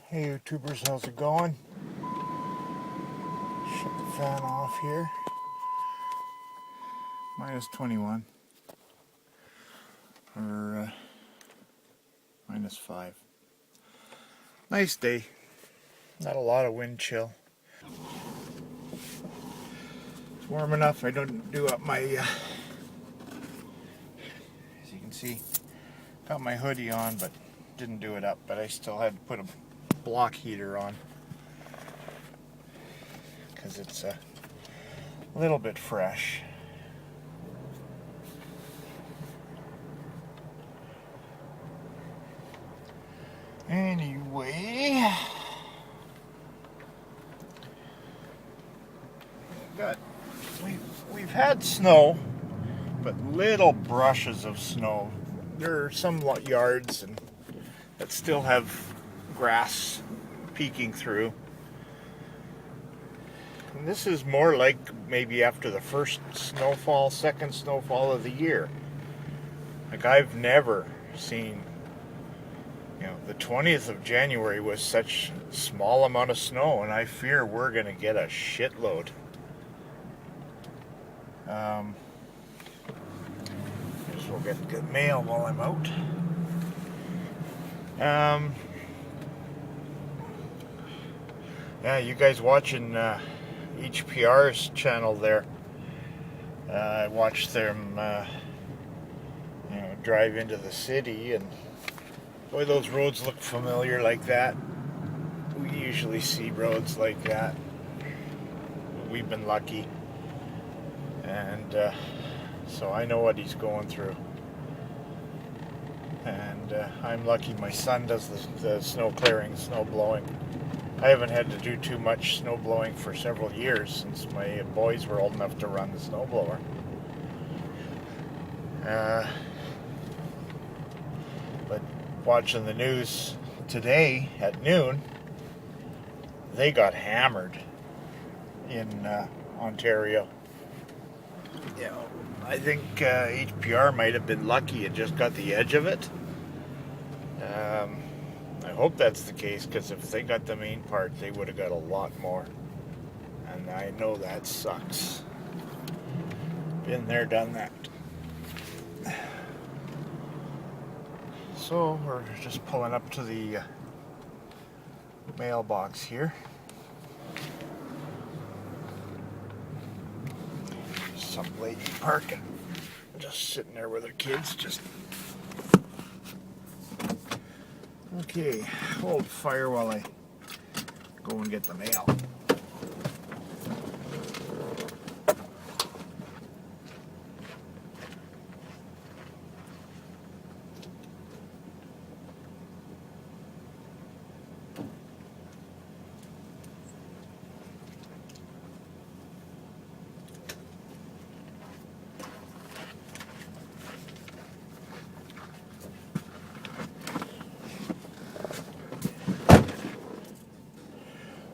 Hey YouTubers, how's it going? Shut the fan off here. Minus 21. Or minus 5. Nice day. Not a lot of wind chill. It's warm enough I don't do up my, as you can see, got my hoodie on but didn't do it up, but I still had to put a block heater on because it's a little bit fresh. Anyway, we've had snow, but little brushes of snow. There are some yards that still have grass peeking through. And this is more like maybe after the first snowfall, second snowfall of the year. Like I've never seen, the 20th of January was such a small amount of snow, and I fear we're going to get a shitload. Guess we'll get good mail while I'm out. Yeah, you guys watching HPR's channel there. I watched them drive into the city, and boy, those roads look familiar like that. We usually see roads like that. We've been lucky, and so I know what he's going through. And I'm lucky my son does the snow clearing, snow blowing. I haven't had to do too much snow blowing for several years since my boys were old enough to run the snow blower. But watching the news today at noon, they got hammered in Ontario. I think HPR might have been lucky and just got the edge of it. I hope that's the case, because if they got the main part, they would have got a lot more. And I know that sucks. Been there, done that. So we're just pulling up to the mailbox here. Some lady parking, just sitting there with her kids, Okay, hold fire while I go and get the mail.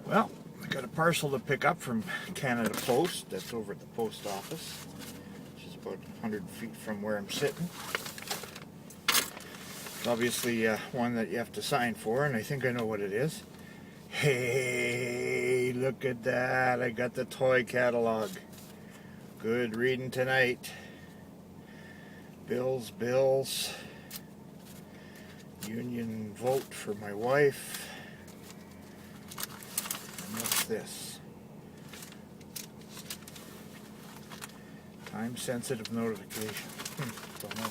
Well, I got a parcel to pick up from Canada Post. That's over at the post office, which is about 100 feet from where I'm sitting. It's obviously one that you have to sign for, and I think I know what it is. Hey, look at that. I got the toy catalog. Good reading tonight. Bills. Union vote for my wife. What's this? Time sensitive notification. Don't know.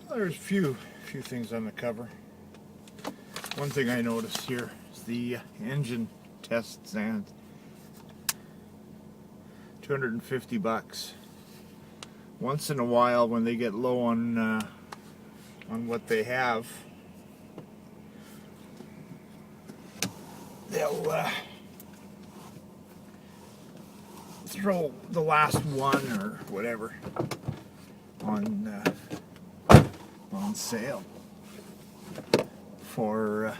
There's a few things on the cover. One thing I noticed here is the engine test stand. $250. Once in a while, when they get low on what they have, they'll throw the last one or whatever on on sale for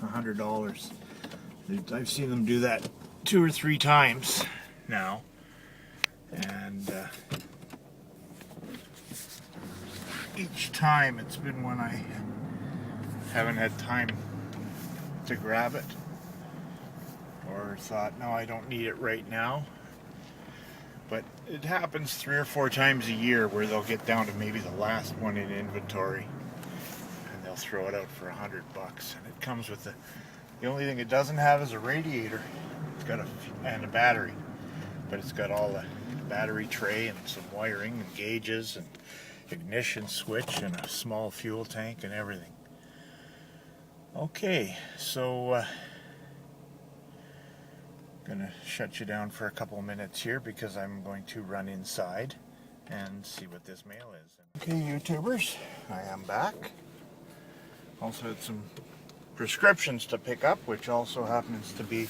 $100. I've seen them do that 2 or 3 times now, and each time it's been when I haven't had time to grab it, or thought, no, I don't need it right now. But it happens 3 or 4 times a year where they'll get down to maybe the last one in inventory, and they'll throw it out for $100. And it comes with the only thing it doesn't have is a radiator. It's got and a battery, but it's got all the battery tray and some wiring and gauges and ignition switch and a small fuel tank and everything. Okay, so gonna shut you down for a couple of minutes here because I'm going to run inside and see what this mail is. Okay, YouTubers, I am back. Also had some prescriptions to pick up, which also happens to be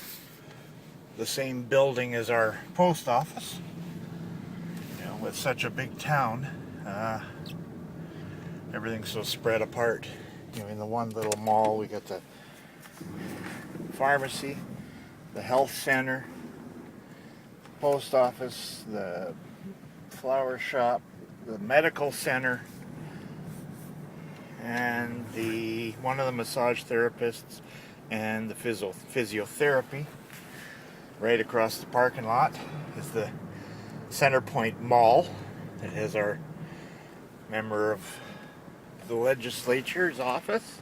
the same building as our post office. You know, with such a big town, everything's so spread apart. You know, in the one little mall, we got the pharmacy, the health center, post office, the flower shop, the medical center, and one of the massage therapists and the physiotherapy. Right across the parking lot is the Center Point Mall that has our member of the legislature's office,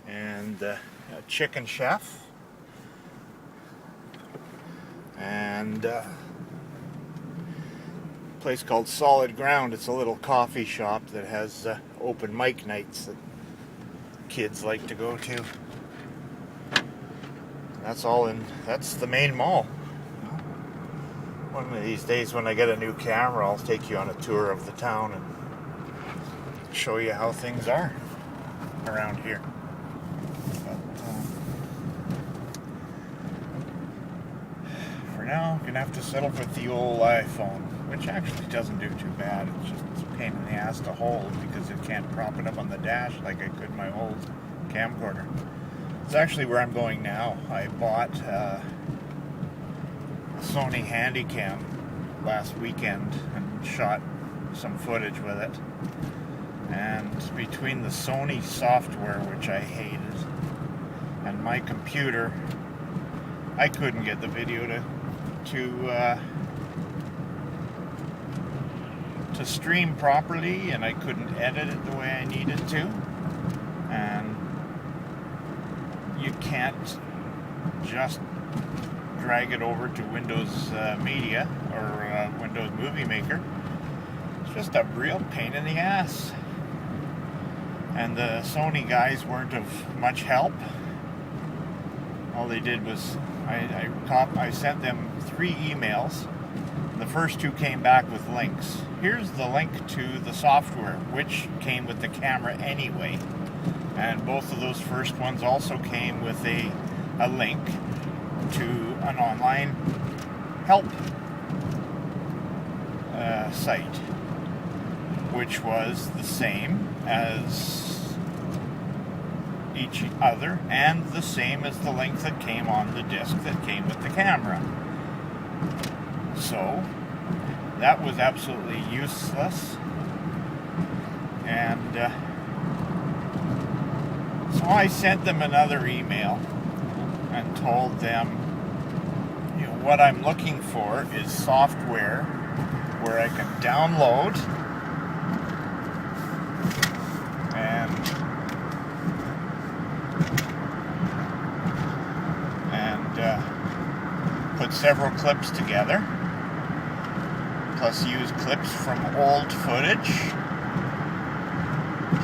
and a chicken chef, and a place called Solid Ground. It's a little coffee shop that has open mic nights that kids like to go to. That's the main mall. One of these days when I get a new camera, I'll take you on a tour of the town and show you how things are around here. But for now, I'm gonna have to settle with the old iPhone, which actually doesn't do too bad. It's just a pain in the ass to hold because it can't prop it up on the dash like I could my old camcorder. It's actually where I'm going now. I bought a Sony Handycam last weekend and shot some footage with it. And between the Sony software, which I hated, and my computer, I couldn't get the video to stream properly, and I couldn't edit it the way I needed to. And you can't just drag it over to Windows Media or Windows Movie Maker. It's just a real pain in the ass. And the Sony guys weren't of much help. All they did was I sent them 3 emails. The first 2 came back with links. Here's the link to the software, which came with the camera anyway. And both of those first ones also came with a link to an online help site, which was the same as each other and the same as the link that came on the disc that came with the camera. So that was absolutely useless, and so I sent them another email and told them, you know, what I'm looking for is software where I can download and put several clips together, plus use clips from old footage,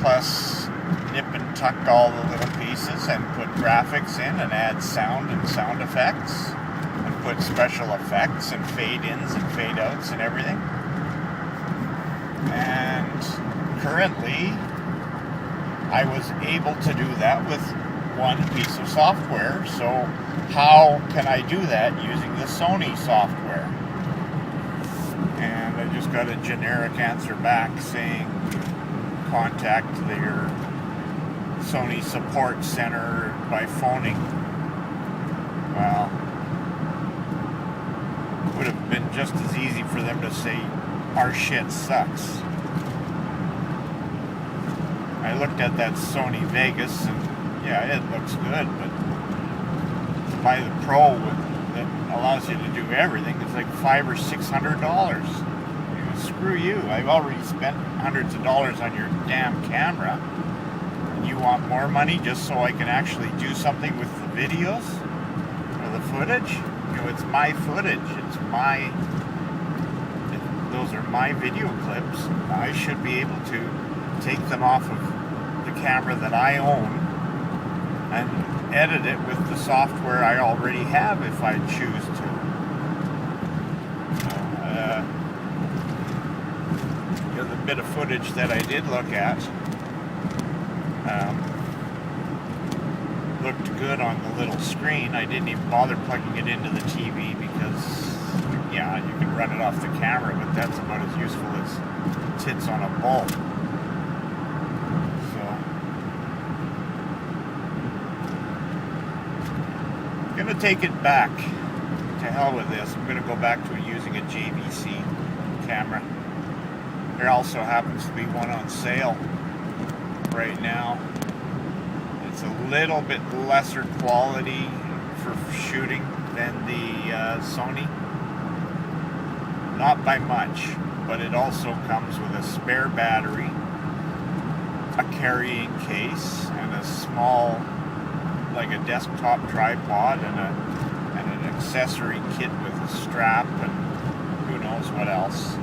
plus nip and tuck all the little pieces and put graphics in and add sound and sound effects and put special effects and fade-ins and fade-outs and everything. And currently I was able to do that with one piece of software. So how can I do that using the Sony software? And I just got a generic answer back saying contact their Sony support center by phoning. Well, it would have been just as easy for them to say, our shit sucks. I looked at that Sony Vegas, and yeah, it looks good, but to buy the Pro that allows you to do everything, it's like $500 or $600. Screw you, I've already spent hundreds of dollars on your damn camera. And you want more money just so I can actually do something with the videos or the footage? You know, it's my footage. Those are my video clips. I should be able to take them off of the camera that I own and edit it with the software I already have if I choose to. The bit of footage that I did look at looked good on the little screen. I didn't even bother plugging it into the TV because, yeah, you can run it off the camera, but that's about as useful as tits on a bulb. So, I'm going to take it back. To hell with this. I'm going to go back to using a JVC camera. There also happens to be one on sale right now. It's a little bit lesser quality for shooting than the Sony. Not by much, but it also comes with a spare battery, a carrying case, and a small, like a desktop tripod, and an accessory kit with a strap and who knows what else.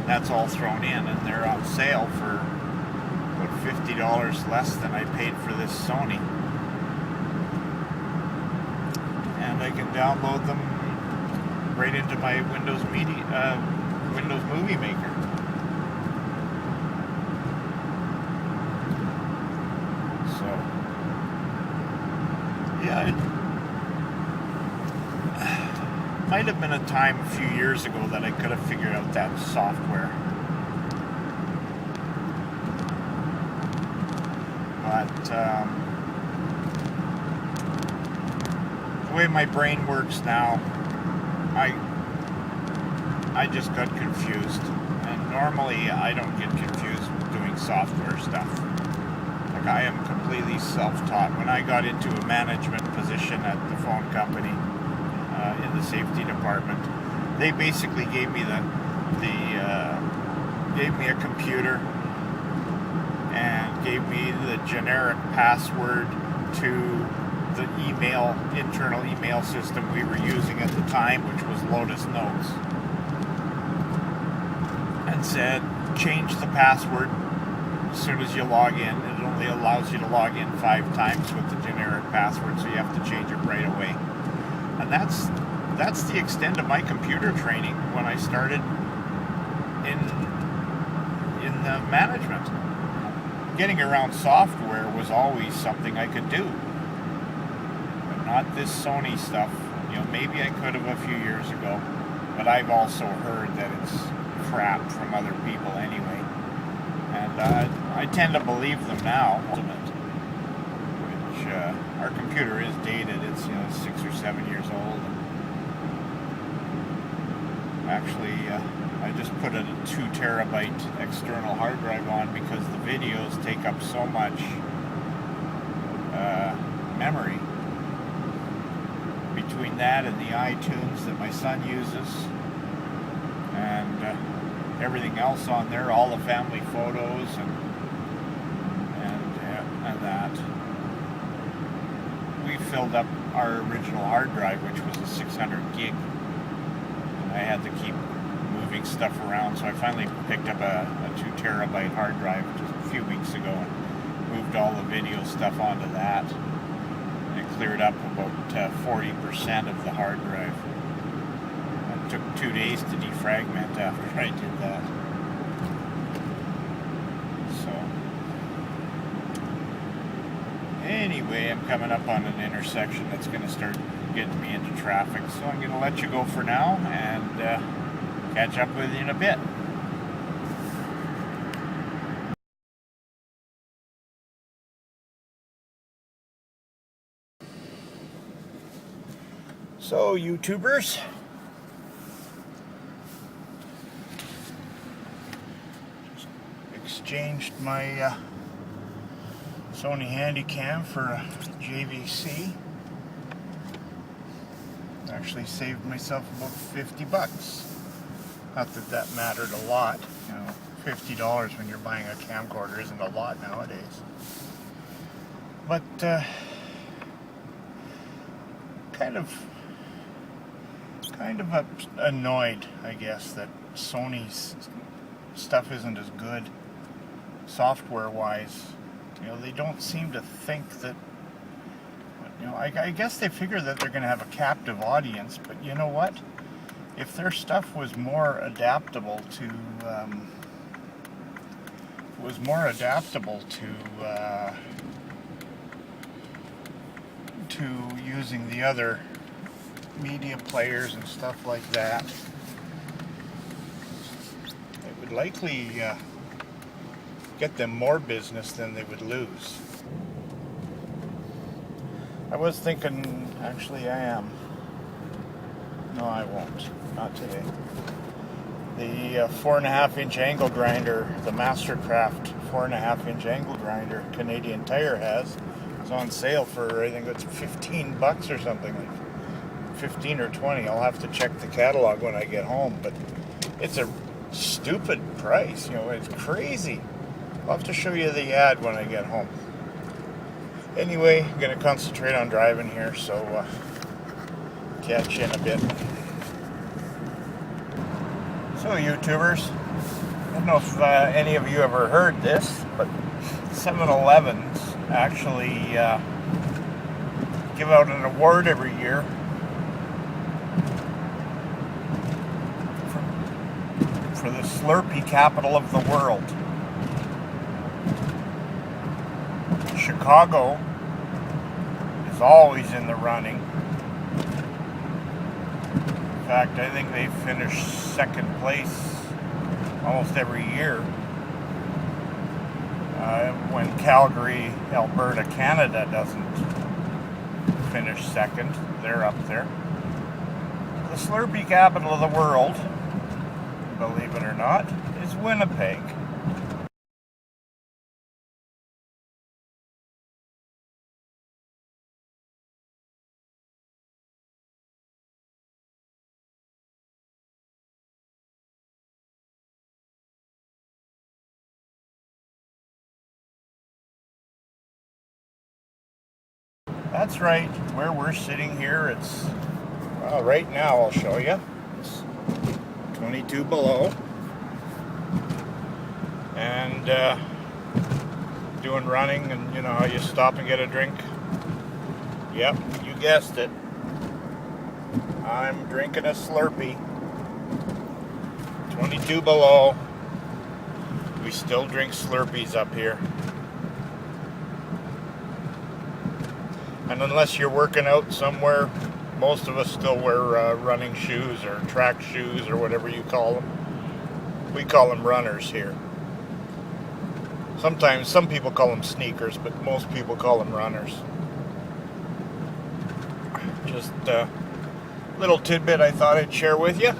That's all thrown in, and they're on sale for about $50 less than I paid for this Sony. And I can download them right into my Windows Movie Maker. So, yeah, it might have been a time a few years ago that I could have figured out that software. But the way my brain works now, I just got confused. And normally I don't get confused doing software stuff. Like, I am completely self-taught. When I got into a management position at the phone company, in the safety department, they basically gave me gave me a computer and gave me the generic password to the internal email system we were using at the time, which was Lotus Notes, and said, change the password as soon as you log in. It only allows you to log in 5 times with the generic password, so you have to change it right away. And that's the extent of my computer training when I started in the management. Getting around software was always something I could do, but not this Sony stuff. You know, maybe I could have a few years ago, but I've also heard that it's crap from other people anyway, and I tend to believe them now. Which our computer is dated. It's 6 or 7 years old. Actually, I just put a 2 terabyte external hard drive on because the videos take up so much memory. Between that and the iTunes that my son uses, and everything else on there, all the family photos and that, we filled up our original hard drive, which was a 600 gig. I had to keep moving stuff around, so I finally picked up a 2 terabyte hard drive just a few weeks ago and moved all the video stuff onto that. And it cleared up about 40% of the hard drive. It took 2 days to defragment after I did that. So, anyway, I'm coming up on an intersection that's going to start getting me into traffic, so I'm going to let you go for now and catch up with you in a bit. So, YouTubers, just exchanged my Sony Handycam for a JVC. Actually saved myself about 50 bucks. Not that that mattered a lot. You know, $50 when you're buying a camcorder isn't a lot nowadays. But kind of annoyed, I guess, that Sony's stuff isn't as good software-wise. You know, they don't seem to think that, you know, I guess they figure that they're going to have a captive audience, but you know what? If their stuff was more adaptable to, using the other media players and stuff like that, it would likely get them more business than they would lose. I was thinking, actually I am. No, I won't. Not today. The 4.5-inch angle grinder, the Mastercraft 4.5-inch angle grinder Canadian Tire has, is on sale for, I think it's 15 bucks or something, like 15 or 20. I'll have to check the catalog when I get home, but it's a stupid price. You know, it's crazy. I'll have to show you the ad when I get home. Anyway, I'm going to concentrate on driving here, so catch you in a bit. So, YouTubers, I don't know if any of you ever heard this, but 7-Elevens actually give out an award every year for the Slurpee capital of the world. Chicago is always in the running. In fact, I think they finish second place almost every year. When Calgary, Alberta, Canada doesn't finish second, they're up there. The Slurpee capital of the world, believe it or not, is Winnipeg. That's right, where we're sitting here, it's, well, right now I'll show you. It's 22 below. And doing running, and you know how you stop and get a drink? Yep, you guessed it. I'm drinking a Slurpee. 22 below. We still drink Slurpees up here. And unless you're working out somewhere, most of us still wear running shoes or track shoes or whatever you call them. We call them runners here. Sometimes some people call them sneakers, but most people call them runners. Just a little tidbit I thought I'd share with you.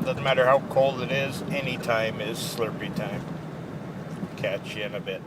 Doesn't matter how cold it is, any time is Slurpee time. Catch you in a bit.